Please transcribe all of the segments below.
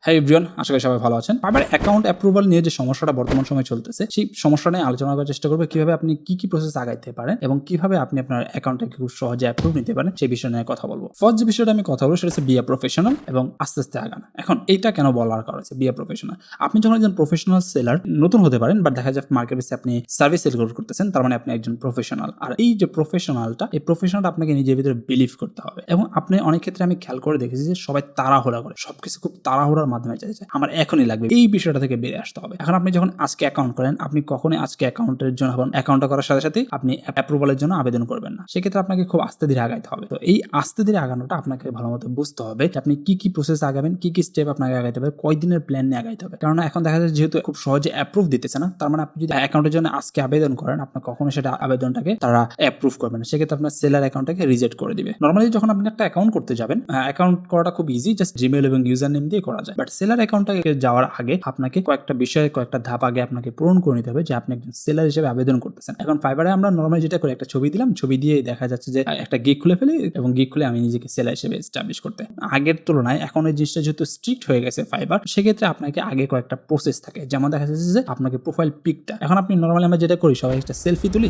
হ্যাঁ এভরিওয়ান, আশা করি সবাই ভালো আছেন। ফাইবার অ্যাকাউন্ট অ্যাপ্রুভাল নিয়ে যে সমস্যাটা বর্তমান সময়ে চলতেছে, সেই সমস্যা নিয়ে আলোচনা করার চেষ্টা করবো কিভাবে আপনি কি প্রসেস আগাইতে পারেন এবং কিভাবে আপনি আপনার অ্যাকাউন্টটাকে খুব সহজে অ্যাপ্রুভ নিতে পারেন সেই বিষয় নিয়ে কথা বলবো। ফার্স্ট যে বিষয়টা আমি কথা বলবো সেটা হচ্ছে বি আ প্রফেশনাল এবং আস্তে আস্তে আগানো। এখন এইটা কেন বলার কারণ হচ্ছে বি আ প্রফেশনাল। আপনি যখন একজন প্রফেশনাল সেলার নতুন হতে পারেন, বাট দেখা যায় মার্কেট বেসে আপনি সার্ভিস সেল করতেছেন, তার মানে আপনি একজন প্রফেশনাল। আর এই যে প্রফেশনালটা, এই প্রফেশনালটা আপনাকে নিজের ভিতরে বিলিভ করতে হবে। এবং আপনি অনেক ক্ষেত্রে আমি খেয়াল করে দেখেছি যে সবাই তাড়াহুড়া করে, সবকিছু খুব তাড়াহুড়ার মাধ্যমে চাইছে আমার এখনই লাগবে, এই বিষয়টা থেকে বেরিয়ে আসতে হবে। এখন আপনি যখন আজকে অ্যাকাউন্ট করেন, আপনি কখনোই আজকে অ্যাকাউন্টের জন্য অ্যাকাউন্টটা করার সাথে সাথে আপনি অ্যাপ্রুভালের জন্য আবেদন করবেন না। সেক্ষেত্রে আপনাকে খুব আস্তে ধীরে আগাইতে হবে। তো এই আস্তে ধীরে আগানোটা আপনাকে ভালো মতো বুঝতে হবে যে আপনি কি প্রসেস আগাবেন, কি স্টেপ আপনাকে আগাইতে হবে, কয় দিনের প্ল্যান নিয়ে আগাইতে হবে। কারণ এখন দেখা যায় যেহেতু খুব সহজে অ্যাপ্রুভ দিতেছে না, তার মানে আপনি যদি অ্যাকাউন্টের জন্য আজকে আবেদন করেন, আপনার কখনো সেটা আবেদনটাকে তারা অ্যাপ্রুভ করবে না। সেক্ষেত্রে আপনার সেলার অ্যাকাউন্টটাকে রিজেক্ট করে দিবে। নর্মালি যখন আপনি একটা অ্যাকাউন্ট করতে যাবেন, অ্যাকাউন্ট করাটা খুব ইজি, জাস্ট জিমেল এবং ইউজার নেম দিয়ে করা যায়। বাট সেলার অ্যাকাউন্টটাকে যাওয়ার আগে আপনাকে কয়েকটা ধাপ আগে আপনাকে পূরণ করে নিতে হবে যে আপনি একজন সেলার হিসেবে আবেদন করতেছেন। এখন ফাইবারে আমরা নর্মালি যেটা করি, একটা ছবি দিলাম, ছবি দিয়ে দেখা যাচ্ছে যে একটা গিগ খুলে ফেলি এবং গিগ খুলে আমি নিজেকে সেলার হিসেবে এস্টাবলিশ করতে। আগের তুলনায় এখন এই জিনিসটা যেহেতু স্ট্রিক্ট হয়ে গেছে ফাইবার, সেক্ষেত্রে আপনাকে আগে কয়েকটা প্রসেস থাকে। যেমন দেখা যাচ্ছে যে আপনাকে প্রোফাইল পিকটা, এখন আপনি নর্মালি আমরা যেটা করি সবাই একটা সেলফি তুলি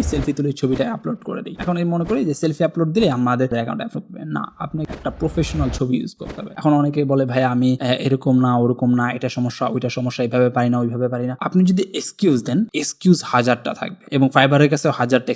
ছবিটা আপলোড করে দিই। এখন এই মনে করি যে সেলফি আপলোড দিলে আমাদের অ্যাকাউন্ট অ্যাপ্রুভ করবে না, আপনি একটা প্রফেশনাল ছবি ইউজ করতে হবে। এখন অনেকে বলে ভাই আমি এরকম না ওরকম না, এটা সমস্যা ওইটা সমস্যা, এইভাবে পারি না ওইভাবে পারি না। আপনি যদি এক্সকিউজ দেন, এক্সকিউজ হাজারটা থাকবে এবং ফাইবারের কাছে হাজারটা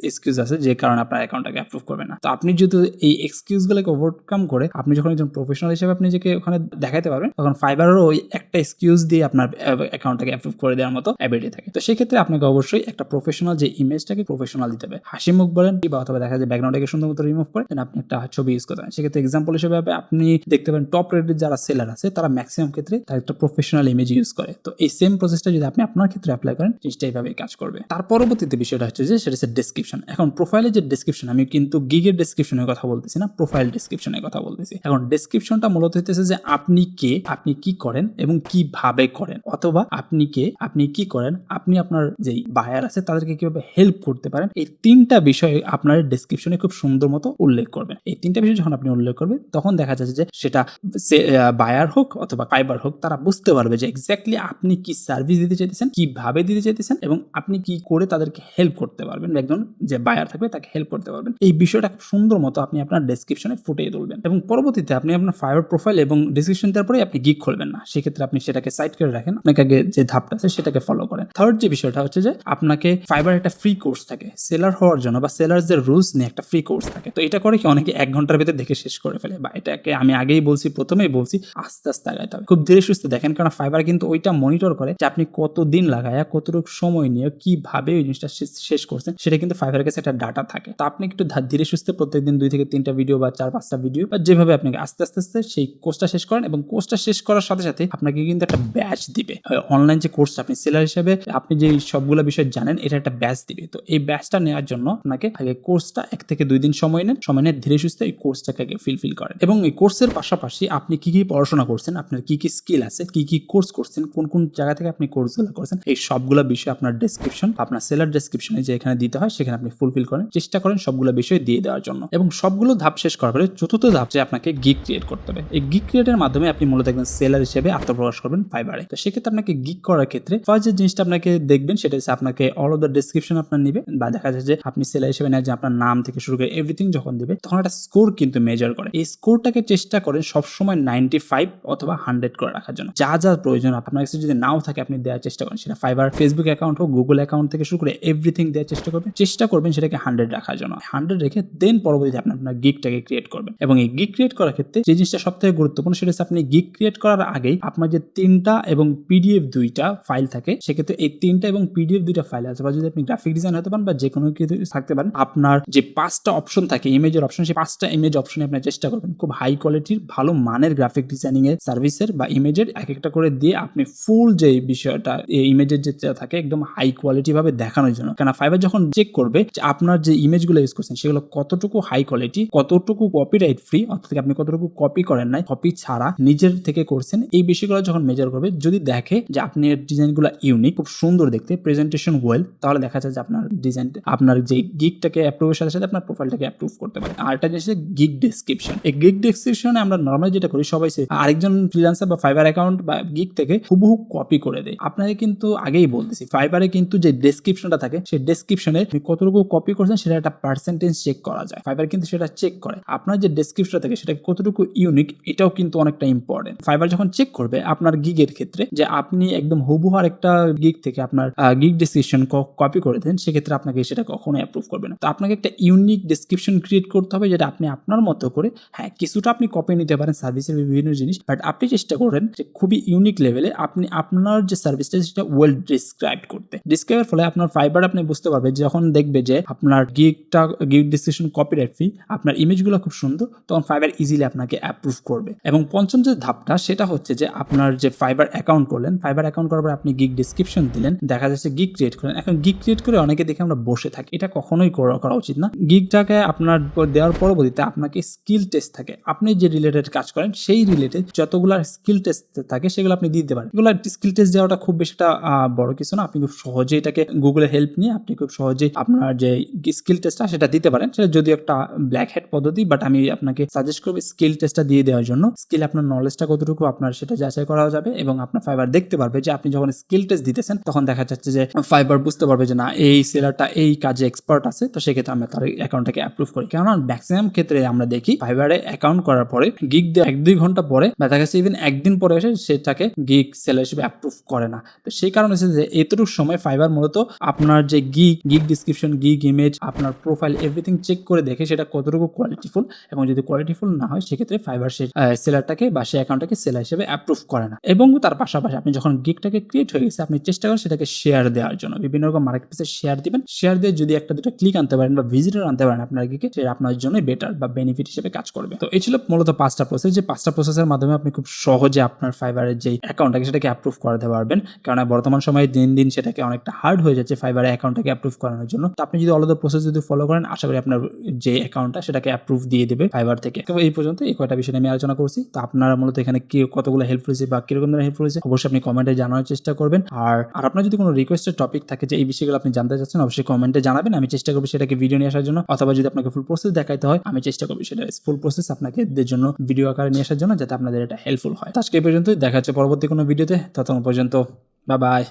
এক্সকিউজ আছে যে কারণে আপনার অ্যাকাউন্টটাকে অ্যাপ্রুভ করবে না। তো আপনি যদি এই এক্সকিউজগুলোকে ওভারকাম করে আপনি যখন একজন প্রফেশনাল হিসেবে আপনি নিজেকে ওখানে দেখাতে পারবেন, তখন ফাইবারেরও ওই একটা এক্সকিউজ দিয়ে আপনার অ্যাকাউন্টটাকে অ্যাপ্রুভ করে দেওয়ার মতো অ্যাবিলিটি থাকে। তো সেক্ষেত্রে আপনাকে অবশ্যই একটা প্রফেশনাল যে ইমেজটাকে প্রফেশনাল দিতে হবে। হাসি মুখ বলেন বা অথবা দেখা যায় ব্যাকগ্রাউন্ডটাকে সুন্দর মতো রিমুভ করে দেন আপনি একটা ছবি ইউজ করতে পারেন। সেক্ষেত্রে এক্সাম্পল হিসেবে আপনি দেখতে পারেন টপ রেটেড যারা সেলার আছে তারা ম্যাক্সিমাম ক্ষেত্রে তার একটা প্রফেশনাল ইমেজ ইউজ করে। তো এই সেম প্রসেসটা যদি আপনি আপনার ক্ষেত্রে অ্যাপ্লাই করেন, জিনিসটা এইভাবেই কাজ করবে। তার পরবর্তীতে বিষয়টা হচ্ছে যে সেটা হচ্ছে ডেসক্রিপশন। এখন প্রোফাইলের যে ডেসক্রিপশন, আমি কিন্তু গিগের ডেসক্রিপশনের কথা বলতেছি না, প্রোফাইল ডেসক্রিপশনের কথা বলতেছি। এখন ডেসক্রিপশনটা মূলত হচ্ছে যে আপনি কে, আপনি কি করেন এবং কিভাবে করেন, অথবা আপনি কে, আপনি কি করেন, আপনি আপনার যেই বায়ার আছে তাদেরকে কিভাবে হেল্প করতে পারেন, এই তিনটা বিষয় আপনার ডেসক্রিপশনে খুব সুন্দর মতো উল্লেখ করবেন। এই তিনটা বিষয় যখন আপনি উল্লেখ করবেন, তখন দেখা যাচ্ছে যে সেটা বায়ার হোক অথবা ফাইবার হোক, তারা বুঝতে পারবে যে এক্স্যাক্টলি আপনি কি সার্ভিস দিতে চাইতেছেন, কিভাবে দিতে চাইতেছেন এবং আপনি কি করে তাদেরকে হেল্প করতে পারবেন, একজন যে বায়ার থাকবে তাকে হেল্প করতে পারবেন। এই বিষয়টা খুব সুন্দর মতো আপনি আপনার ডেসক্রিপশনে ফুটিয়ে তুলবেন এবং পরবর্তীতে আপনি আপনার ফাইবার প্রোফাইল এবং ডেসক্রিপশন দেওয়ার পরে আপনি গিগ খুলবেন না। সেক্ষেত্রে আপনি সেটাকে সাইড করে রাখেন, আপনাকে আগে যে ধাপটা আছে সেটাকে ফলো করেন। থার্ড যে বিষয়টা হচ্ছে যে আপনাকে ফাইবার একটা ফ্রি কোর্স থাকে সেলার হওয়ার জন্য, বা সেলার যে রুলস নিয়ে একটা ফ্রি কোর্স থাকে। তো এটা করে কি অনেকে 1 ঘন্টার ভিতরে দেখে শেষ করে ফেলে, বা এটাকে আমি আগেই বলছি, প্রথমেই বলছি, আস্তে আস্তে আগাইতে হবে, খুব ধীরে সুস্থে দেখেন। কারণ ফাইবার কিন্তু ওইটা মনিটর করে যে আপনি কতদিন লাগায়া কতটুকু সময় নিয়ে কিভাবে ওই জিনিসটা শেষ করছেন, সেটা কিন্তু ফাইবারের কাছে একটা ডাটা থাকে। তো আপনি একটু ধীরে সুস্থে প্রত্যেকদিন 2 থেকে 3টা ভিডিও বা 4-5টা ভিডিও বা যেভাবে আপনাকে আস্তে আস্তে সেই কোর্সটা শেষ করেন, এবং কোর্সটা শেষ করার সাথে সাথে আপনাকে কিন্তু একটা ব্যাচ দিবে। অনলাইন যে কোর্সটা আপনি সেলার হিসেবে আপনি যে সবগুলো বিষয় জানেন, এটা একটা ব্যাচ দিবে। তো এই ব্যাচটা নেওয়ার জন্য আপনাকে আগে কোর্সটা 1 থেকে 2 দিন সময় নেন, ধীরে সুস্থে এই কোর্সটাকে আগে ফিল করেন। এবং এই কোর্সের পাশাপাশি আপনি কি পড়াশোনা করছেন, আপনার কি স্কিল আছে, কি কোর্স করছেন, কোন জায়গা থেকে আপনি কোর্সগুলো করছেন, এই সবগুলো বিষয় আপনার ডেসক্রিপশন, আপনার সেলার ডেসক্রিপশনে যে এখানে দিতে হয় সেখানে আপনি ফুলফিল করেন, চেষ্টা করেন সবগুলো বিষয় দিয়ে দেওয়ার জন্য। এবং সবগুলো ধাপ শেষ করার পরে চতুর্থ ধাপ যে আপনাকে গিগ ক্রিয়েট করতে হবে। এই গিগ ক্রিয়েটের মাধ্যমে আপনি মূলত একজন সেলার হিসেবে আত্মপ্রকাশ করবেন ফাইবারে। তো সেক্ষেত্রে আপনাকে গিগ করার ক্ষেত্রে ফার্স্ট যে জিনিসটা আপনাকে দেখবেন সেটা হচ্ছে আপনাকে অল অফ দ্য ডেসক্রিপশন আপনার নিবে, বা দেখা যায় যে আপনি সেলার হিসেবে নেয় যে আপনার নাম থেকে শুরু করে এভরিথিং যখন দিবে, তখন একটা স্কোর কিন্তু মেজার করে। এই স্কোরটাকে চেষ্টা করেন সবসময় 95 অথবা 100 করে রাখার জন্য। যা প্রয়োজন আপনার কাছে যদি নাও থাকে আপনি দেওয়ার চেষ্টা করেন, সেটা ফাইবার ফেসবুক অ্যাকাউন্ট হোক, গুগল অ্যাকাউন্ট থেকে শুরু করে এভরিথিং দেওয়ার চেষ্টা করবেন সেটাকে 100 রাখার জন্য। 100 রেখে দেন পরবর্তীতে আপনি আপনার গিগটাকে ক্রিয়েট করবেন। এবং এই গিগ ক্রিয়েট করার ক্ষেত্রে যে জিনিসটা সবথেকে গুরুত্বপূর্ণ সেটা হচ্ছে আপনি গিগ ক্রিয়েট করার আগেই আপনার যে 3টা এবং পিডিএফ 2টা ফাইল থাকে, সেক্ষেত্রে এই 3টা এবং পিডিএফ 2টা ফাইল আছে, বা যদি আপনি গ্রাফিক ডিজাইন হতে পারেন বা যে কোনো কিছু থাকতে পারেন, আপনার যে 5টা অপশন থাকে ইমেজের অপশন, সেই 5টা ইমেজ অপশনে আপনি চেষ্টা করবেন খুব হাই কোয়ালিটির ভালো মানের গ্রাফিক ডিজাইনিং এর সার্ভিসের বা ইমেজের এক একটা করে দিয়ে আপনি ফুল যে বিষয়টা ইমেজের যে থাকে একদম হাই কোয়ালিটি ভাবে দেখানোর জন্য। কেন ফাইবার যখন চেক করবে যে আপনার যে ইমেজগুলো ইউজ করছেন সেগুলো কতটুকু হাই কোয়ালিটি, কতটুকু কপিরাইট ফ্রি, অর্থাৎ আপনি কতটুকু কপি করেন নাই, কপি ছাড়া নিজের থেকে করছেন, এই বিষয়গুলো যখন মেজার করবে, যদি দেখে যে আপনার ডিজাইনগুলো ইউনিক, খুব সুন্দর দেখতে, প্রেজেন্টেশন ওয়েল, তাহলে দেখা যায় যে আপনার ডিজাইন আপনার যে গিগটাকে অ্যাপ্রুভের সাথে সাথে আপনার প্রোফাইলটাকে অ্যাপ্রুভ করতে পারে। আর একটা জিনিস গিগ ডেসক্রিপশন। এই গিগ ডেসক্রিপশনে আমরা নরমালি যেটা করি, সবাই আরেকজন ফ্রিল্যান্সার বা ফাইবার অ্যাকাউন্ট বা গিগ থেকে হুবহু কপি করে দেয়। আপনাকে কিন্তু আগেই বলতেছি, ফাইবারে কিন্তু যে ডেসক্রিপশনটা থাকে সেই ডেসক্রিপশনে কতটুকু কপি করছেন সেটা একটা পার্সেন্টেজ চেক করা যায়। ফাইবার কিন্তু সেটা চেক করে। আপনার যে ডেসক্রিপশন থাকে সেটা কতটুকু ইউনিক এটাও কিন্তু অনেকটা ইম্পর্টেন্ট। ফাইবার যখন চেক করবে আপনার গিগের ক্ষেত্রে যে আপনি একদম হুবহু আরেকটা গিগ থেকে আপনার গিগ ডেসক্রিপশন কপি করে দেন, সেক্ষেত্রে আপনাকে সেটা কখনোই অ্যাপ্রুভ করবে না। তো আপনাকে একটা ইউনিক ডেসক্রিপশন ক্রিয়েট করতে হবে যেটা আপনি আপনার মতো করে, হ্যাঁ কিছুটা আপনি কপি নিতে পারেন সার্ভিসের বিভিন্ন জিনিস, বাট আপনি চেষ্টা করেন যে খুবই ইউনিক লেভেলে আপনি আপনার যে সার্ভিসটা সেটা ওয়েল ডিসক্রাইব করতে। ডিসক্রাইবের ফলে আপনার ফাইবার আপনি বুঝতে পারবে যখন দেখবে যে আপনার গিগ ডেসক্রিপশন কপিরাইট ফ্রি, আপনার ইমেজগুলো খুব সুন্দর, তখন ফাইবার ইজিলি আপনাকে অ্যাপ্রুভ করবে। এবং পঞ্চম যে ধাপটা সেটা হচ্ছে যে আপনার যে ফাইবার অ্যাকাউন্ট করলেন, ফাইবার অ্যাকাউন্ট করার পর আপনি গিগ ডেসক্রিপশন দিলেন, দেখা যাচ্ছে গিগ ক্রিয়েট করেন। এখন গিগ ক্রিয়েট করে অনেকে দেখে আমরা বসে থাকি, এটা কখনোই করা উচিত না। গিগটাকে আপনার দেওয়ার পরবর্তীতে আপনাকে স্কিল টেস্ট থাকে, আপনি যে রিলেটেড কাজ করেন সেই রিলেটেড যতগুলো স্কিল টেস্ট থাকে সেগুলো আপনি দিতে পারেন। এগুলো স্কিল টেস্ট দেওয়াটা খুব বেশি একটা বড় কিছু না, আপনি খুব সহজে এটাকে গুগলের হেল্প নিয়ে আপনি খুব সহজেই আপনার যে স্কিল টেস্টটা সেটা দিতে পারেন। সেটা যদিও একটা ব্ল্যাক হেড পদ্ধতি, বাট আমি আপনাকে সাজেস্ট করবো স্কিল টেস্টটা দিয়ে দেওয়ার জন্য। স্কিল আপনার নলেজটা কতটুকু আপনার সেটা যাচাই করা যাবে এবং আপনার ফাইবার দেখতে পারবে যে আপনি যখন স্কিল টেস্ট দিতেছেন তখন দেখা যাচ্ছে যে ফাইবার বুঝতে পারবে যে না এই সেলারটা এই কাজে এক্সপার্ট আছে, তো সেক্ষেত্রে আমরা তার অ্যাকাউন্টটাকে অ্যাপ্রুভ করি। কেননা ম্যাক্সিমাম ক্ষেত্রে আমরা দেখি ফাইবারে অ্যাকাউন্ট করার পরে গিগ 1-2 ঘন্টা পরে বা দেখা যাচ্ছে ইভেন একদিন পরে এসে সেটাকে গিগ সেলার হিসেবে অ্যাপ্রুভ করে না। তো সেই কারণে হচ্ছে যে এতটুকু সময় ফাইবার মূলত আপনার যে গিগ ডিসক্রিপশন, গিগ ইমেজ, আপনার প্রোফাইল এভরিথিং চেক করে দেখে সেটা কতটুকু কোয়ালিটিফুল, এবং যদি কোয়ালিটিফুল না হয় সেক্ষেত্রে ফাইবার সেই সেলারটাকে বা সেই অ্যাকাউন্টটাকে সেলার হিসেবে অ্যাপ্রুভ করে না। এবং তার পাশাপাশি আপনি যখন গিগটাকে ক্রিয়েট হয়ে গেছে আপনি চেষ্টা করেন সেটাকে শেয়ার দেওয়ার জন্য, বিভিন্ন রকম মার্কেট প্লেসে শেয়ার দিবেন। শেয়ার দিয়ে যদি একটা দুটো ক্লিক আনতে পারেন বা ভিজিটর আনতে পারেন আপনার গিগে, সেটা আপনার জন্য বেটার বা বেনিফিট হিসেবে কাজ করবে। তো এই ছিল মূলত 5টা প্রসেস, যে 5টা প্রসেসের মাধ্যমে আপনি খুব সহজে আপনার ফাইবারের যে অ্যাকাউন্টটাকে সেটাকে অ্যাপ্রুভ করাতে পারবেন। কারণ বর্তমান সময়ে দিন দিন সেটাকে অনেকটা হার্ড হয়ে যাচ্ছে ফাইবারের অ্যাকাউন্টটাকে অ্যাপ্রুভ করানোর জন্য। তো আপনি যদি অল দ্য প্রসেস যদি ফলো করেন আশা করি আপনার যে অ্যাকাউন্টটা সেটাকে অ্যাপ্রুভ দিয়ে দেবে ফাইবার থেকে। তো এই পর্যন্ত এই কয়টা বিষয় আমি আলোচনা করছি। তো আপনারা মূলত এখানে কি কতগুলো হেল্প হয়েছে বা কিরকম ধরনের হেল্প হয়েছে অবশ্যই আপনি কমেন্টে জানানোর চেষ্টা করবেন। আর আপনার যদি কোনো রিকোয়েস্টের টপিক থাকে যে এই বিষয়গুলো আপনি জানতে চাচ্ছেন অবশ্যই কমেন্টে জানাবেন, আমি চেষ্টা করবো সেটাকে ভিডিও নিয়ে আসার জন্য। অথবা যদি আপনাকে ফুল প্রসেস দেখাইতে হয় আমি চেষ্টা করবো সেটা ফুল প্রসেস আপনাকে এদের জন্য ভিডিও আকারে নিয়ে আসার জন্য, যাতে আপনাদের এটা হেল্পফুল হয়। আজকে এই পর্যন্তই, দেখা হচ্ছে পরবর্তী কোনো ভিডিওতে, ততক্ষণ পর্যন্ত বাই বাই।